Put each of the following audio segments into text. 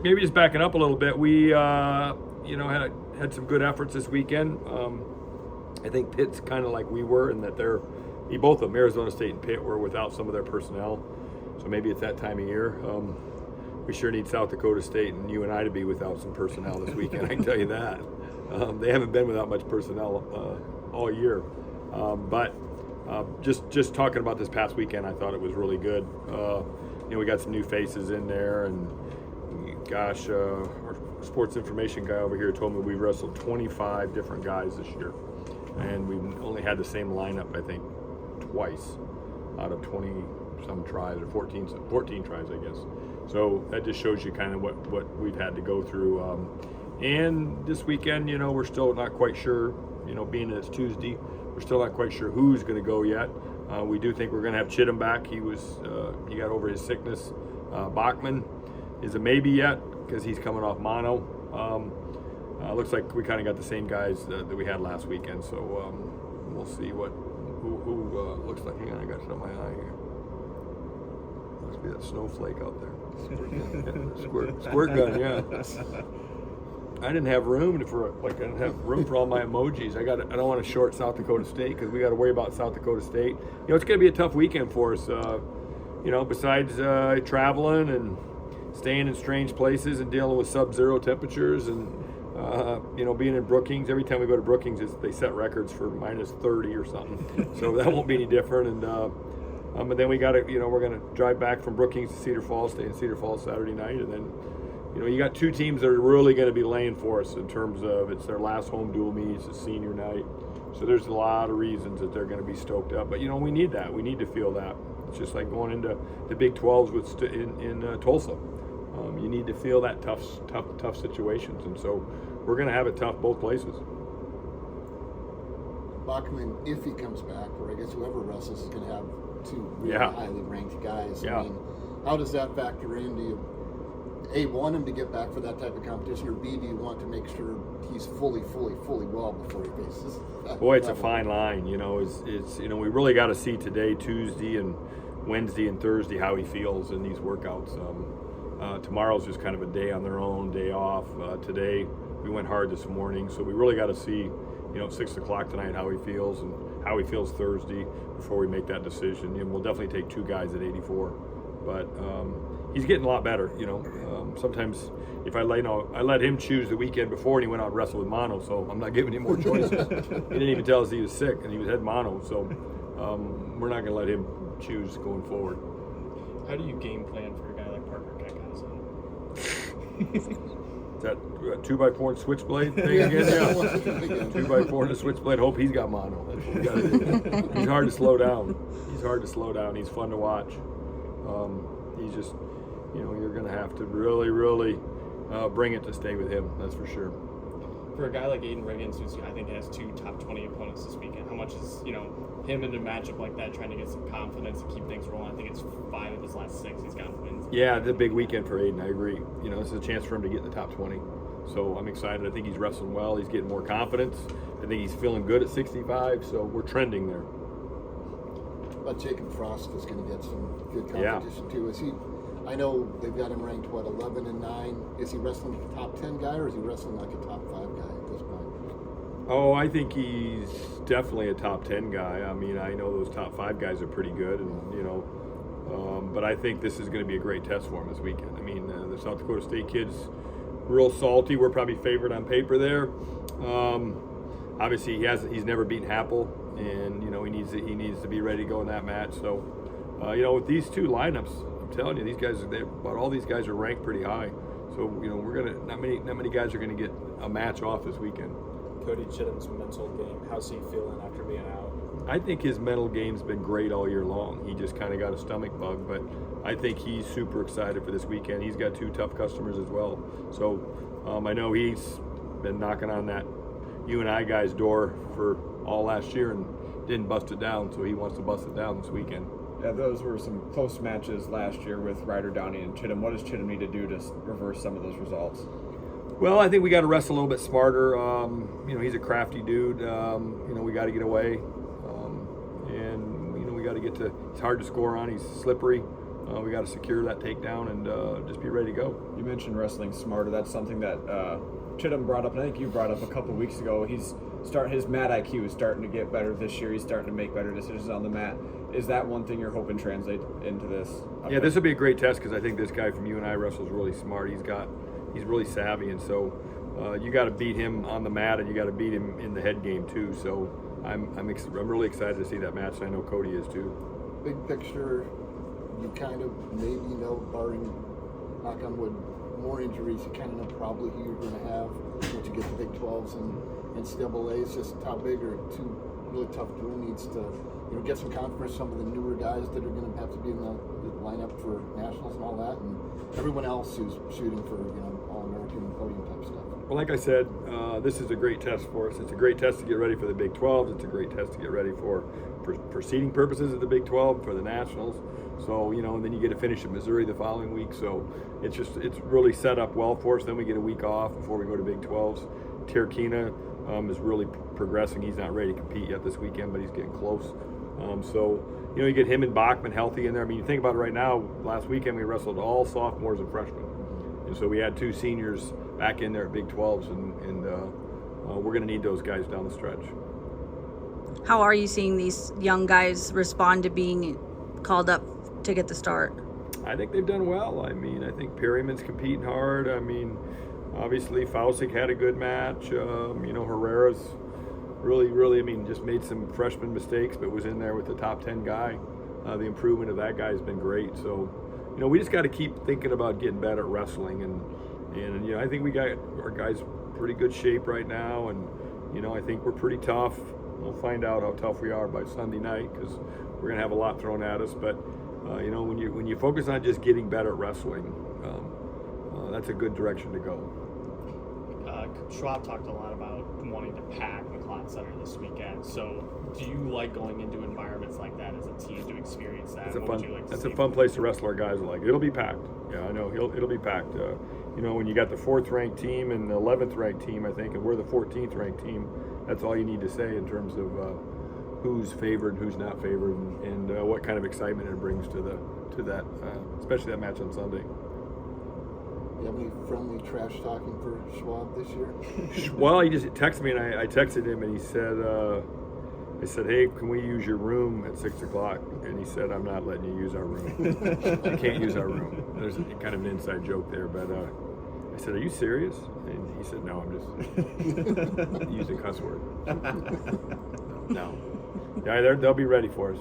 Maybe just backing up a little bit. We, had some good efforts this weekend. I think Pitt's kind of like we were in that both of them, Arizona State and Pitt, were without some of their personnel. So maybe it's that time of year. We sure need South Dakota State and UNI to be without some personnel this weekend. I can tell you that. They haven't been without much personnel all year. But just talking about this past weekend, I thought it was really good. We got some new faces in there, and gosh, our sports information guy over here told me we wrestled 25 different guys this year, and we've only had the same lineup, I think, twice out of 20 some tries, or 14 tries, I guess. So that just shows you kind of what we've had to go through. And this weekend, we're still not quite sure, being that it's Tuesday, we're still not quite sure who's going to go yet. We do think we're going to have Chittum back. He got over his sickness. Bachman is a maybe yet because he's coming off mono. Looks like we kind of got the same guys that we had last weekend. So we'll see who looks like. Hang on, I got it on my eye here. Must be that snowflake out there. Squirt gun, yeah. I didn't have room for all my emojis. I don't want to short South Dakota State because we got to worry about South Dakota State. It's going to be a tough weekend for us. Besides traveling and staying in strange places and dealing with sub-zero temperatures and being in Brookings. Every time we go to Brookings, they set records for minus 30 or something. So that won't be any different. And then we got to, we're going to drive back from Brookings to Cedar Falls, stay in Cedar Falls Saturday night, and then. You got two teams that are really going to be laying for us in terms of it's their last home dual meets, it's senior night. So there's a lot of reasons that they're going to be stoked up. But, we need that. We need to feel that. It's just like going into the Big 12s in Tulsa. You need to feel that tough situations. And so we're going to have it tough both places. Bachman, if he comes back, or I guess whoever wrestles is going to have two really highly ranked guys. Yeah. I mean, how does that factor in? Do you want him to get back for that type of competition, or B, do you want to make sure he's fully well before he faces that Boy, it's level? a fine line. It's we really got to see today, Tuesday and Wednesday and Thursday how he feels in these workouts. Tomorrow's just kind of a day on their own, day off. Today we went hard this morning, so we really got to see 6 o'clock tonight how he feels and how he feels Thursday before we make that decision. We'll definitely take two guys at 84, but he's getting a lot better. Sometimes if I let him choose the weekend before, and he went out and wrestled with mono, so I'm not giving him more choices. He didn't even tell us he was sick, and he had mono, so we're not going to let him choose going forward. How do you game plan for a guy like Parker Kekausen? Is that 2x4 and switchblade thing again? Yeah. 2x4 and a switchblade. Hope he's got mono. That's what we got to do. He's hard to slow down. He's fun to watch. He's just, you're going to have to really, really bring it to stay with him. That's for sure. For a guy like Aiden Riggins, who I think has two top 20 opponents this weekend, how much is, him in a matchup like that trying to get some confidence and keep things rolling? I think it's 5 of his last 6 he's gotten wins. Yeah, it's a big weekend for Aiden. I agree. This is a chance for him to get in the top 20. So I'm excited. I think he's wrestling well. He's getting more confidence. I think he's feeling good at 65. So we're trending there. But Jacob Frost is going to get some good competition too. Is he? I know they've got him ranked 11 and 9. Is he wrestling like a top 10 guy, or is he wrestling like a top 5 guy at this point? Oh, I think he's definitely a top 10 guy. I mean, I know those top 5 guys are pretty good, and but I think this is going to be a great test for him this weekend. I mean, the South Dakota State kid's real salty. We're probably favored on paper there. Obviously, he's never beaten Happel, and he needs to be ready to go in that match. So, with these two lineups, I'm telling you, about all these guys are ranked pretty high. So, not many guys are gonna get a match off this weekend. Cody Chittum's mental game, how's he feeling after being out? I think his mental game's been great all year long. He just kind of got a stomach bug, but I think he's super excited for this weekend. He's got 2 tough customers as well. So I know he's been knocking on that UNI guy's door for all last year and didn't bust it down, so he wants to bust it down this weekend. Yeah, those were some close matches last year with Ryder Downey and Chittum. What does Chittum need to do to reverse some of those results? Well, I think we got to wrestle a little bit smarter. He's a crafty dude. We got to get away. And we got to get to, it's hard to score on. He's slippery. we got to secure that takedown and just be ready to go. You mentioned wrestling smarter. That's something that Chittum brought up, and I think you brought up a couple weeks ago. His mat IQ is starting to get better this year. He's starting to make better decisions on the mat. Is that one thing you're hoping translate into this? Yeah, this will be a great test because I think this guy from UNI wrestles really smart. He's really savvy, and so you got to beat him on the mat, and you got to beat him in the head game too. So I'm really excited to see that match. And I know Cody is too. Big picture, you kind of maybe know, barring knock on wood, more injuries, you kind of know probably who you're going to have once you get the Big 12s and NCAA. It's just how big are two really tough dual needs to get some confidence. Some of the newer guys that are going to have to be in the lineup for nationals and all that, and everyone else who's shooting for All-American podium type stuff. Well, like I said, this is a great test for us. It's a great test to get ready for the Big 12. It's a great test to get ready for seeding purposes of the Big 12 for the nationals. So and then you get to finish at Missouri the following week. So it's really set up well for us. Then we get a week off before we go to Big 12s. Terkina is really progressing. He's not ready to compete yet this weekend, but he's getting close. So you get him and Bachman healthy in there. I mean, you think about it right now. Last weekend we wrestled all sophomores and freshmen, and so we had 2 seniors back in there at Big 12s, and we're going to need those guys down the stretch. How are you seeing these young guys respond to being called up to get the start? I think they've done well. I mean, I think Perryman's competing hard. I mean, obviously Faustic had a good match. Herrera's really, just made some freshman mistakes, but was in there with the top 10 guy. The improvement of that guy has been great. So, we just got to keep thinking about getting better at wrestling, and I think we got our guys pretty good shape right now, and I think we're pretty tough. We'll find out how tough we are by Sunday night because we're gonna have a lot thrown at us. But when you focus on just getting better at wrestling, that's a good direction to go. Schwab talked a lot about wanting to pack McLeod Center this weekend. So, do you like going into environments like that as a team to experience that? That's a fun place to wrestle. Our guys are like, it'll be packed. Yeah, I know it'll be packed. When you got the 4th ranked team and the 11th ranked team, I think, and we're the 14th ranked team, that's all you need to say in terms of who's favored, who's not favored, and what kind of excitement it brings to that, especially that match on Sunday. You have any friendly trash talking for Schwab this year? Well, he just texted me, and I texted him, and he said, I said, hey, can we use your room at 6 o'clock? And he said, I'm not letting you use our room. You can't use our room. There's kind of an inside joke there, but I said, are you serious? And he said, no, I'm just using cuss word. No. Yeah, they'll be ready for us.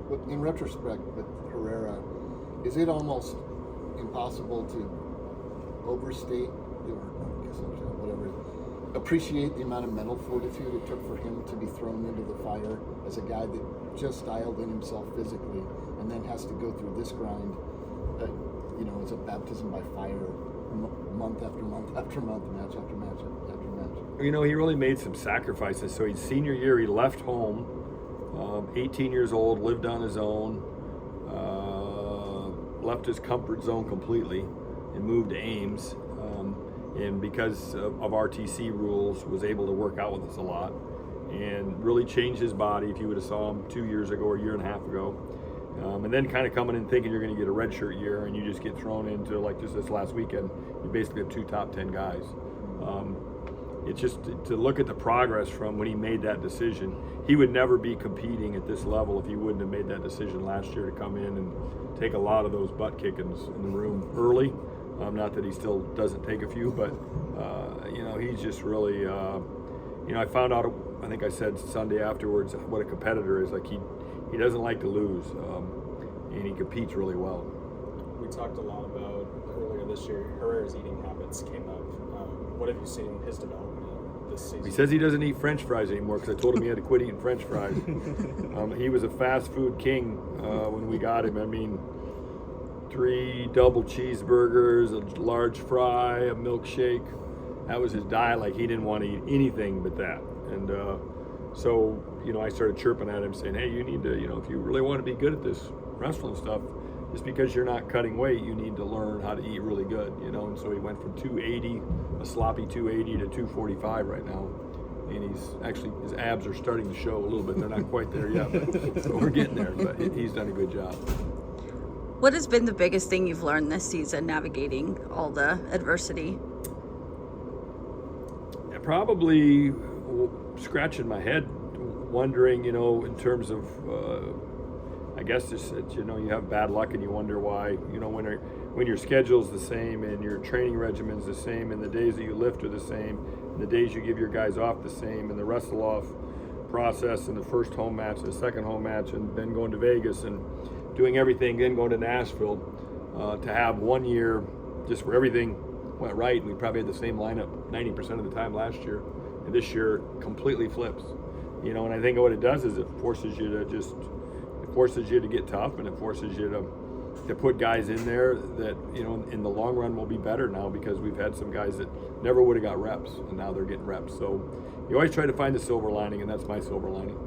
But in retrospect, with Herrera, is it almost impossible to overstate appreciate the amount of mental fortitude it took for him to be thrown into the fire as a guy that just dialed in himself physically and then has to go through this grind, as a baptism by fire, month after month after month, match after match after match. He really made some sacrifices. So his senior year, he left home, 18 years old, lived on his own, left his comfort zone completely, and moved to Ames. And because of RTC rules, was able to work out with us a lot and really changed his body. If you would have saw him 2 years ago or a year and a half ago, and then kind of coming in thinking you're going to get a redshirt year, and you just get thrown into, like just this last weekend, you basically have 2 top 10 guys. It's just to look at the progress from when he made that decision. He would never be competing at this level if he wouldn't have made that decision last year to come in and take a lot of those butt kickings in the room early. Not that he still doesn't take a few, but he's just really. I found out. I think I said Sunday afterwards what a competitor is. Like he doesn't like to lose, and he competes really well. We talked a lot about earlier this year. Herrera's eating habits came up. What have you seen his development this season? He says he doesn't eat French fries anymore because I told him he had to quit eating French fries. He was a fast food king when we got him. I mean, 3 double cheeseburgers, a large fry, a milkshake. That was his diet. Like, he didn't want to eat anything but that. And so I started chirping at him saying, hey, you need to, if you really want to be good at this wrestling stuff, just because you're not cutting weight, you need to learn how to eat really good, And so he went from 280, a sloppy 280, to 245 right now. And his abs are starting to show a little bit. They're not quite there yet, but we're getting there. But he's done a good job. What has been the biggest thing you've learned this season navigating all the adversity? Probably scratching my head, wondering, in terms of, I guess just that, you have bad luck and you wonder why, when your schedule's the same and your training regimen's the same and the days that you lift are the same and the days you give your guys off the same and the wrestle off process and the first home match and the second home match and then going to Vegas and doing everything, then going to Nashville, to have 1 year just where everything went right and we probably had the same lineup 90% of the time last year, and this year completely flips. And I think what it does is it forces you to get tough, and it forces you to put guys in there that in the long run will be better now, because we've had some guys that never would have got reps and now they're getting reps. So you always try to find the silver lining, and that's my silver lining.